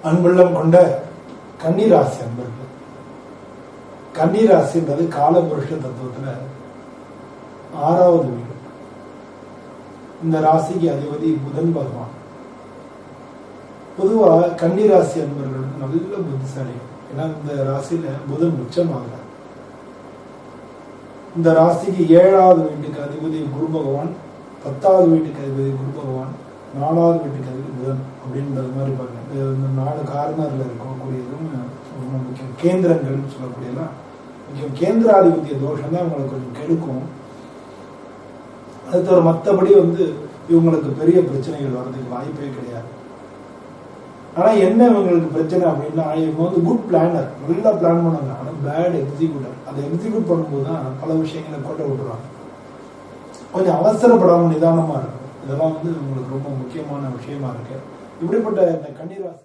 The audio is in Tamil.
அன்புள்ளம் கொண்ட கன்னிராசி அன்பர்கள். கன்னிராசின்றது காலபுருஷ தத்துவத்துல 6வது வீடு. இந்த ராசிக்கு அதிபதி புதன் பகவான். பொதுவா கன்னிராசி அன்பர்களுக்கு நல்ல புத்திசாலி. ஏன்னா இந்த ராசியில புதன் உச்சமாகிறார். இந்த ராசிக்கு 7வது வீட்டுக்கு அதிபதி குரு பகவான், 10வது வீட்டுக்கு அதிபதி குரு பகவான், 4வது வீட்டுக்கு அதிபதி புதன் அப்படின்றது மாதிரி பாருங்க. இந்த 4 கார்னர்ல இருக்கக்கூடியதும் ரொம்ப முக்கியம். கேந்திரங்கள் சொல்லக்கூடியதான் முக்கியம். கேந்திராதிபத்திய தோஷம் தான் அவங்களுக்கு கொஞ்சம் கெடுக்கும். அது தவிர மற்றபடி இவங்களுக்கு பெரிய பிரச்சனைகள் வர்றதுக்கு வாய்ப்பே கிடையாது. ஆனா என்ன இவங்களுக்கு பிரச்சனை அப்படின்னா, இவங்க குட் பிளானர், நல்லா பிளான் பண்ணுவாங்க. ஆனா பேட் எக்ஸிக்யூட்டர். அதை எக்ஸிக்யூட் பண்ணும்போது தான் பல விஷயங்களை கோட்டை விட்டுருவாங்க. கொஞ்சம் அவசரப்படாம நிதானமா இருக்கும். இதெல்லாம் உங்களுக்கு ரொம்ப முக்கியமான விஷயமா இருக்கு. இப்படிப்பட்ட இந்த கன்னிராசி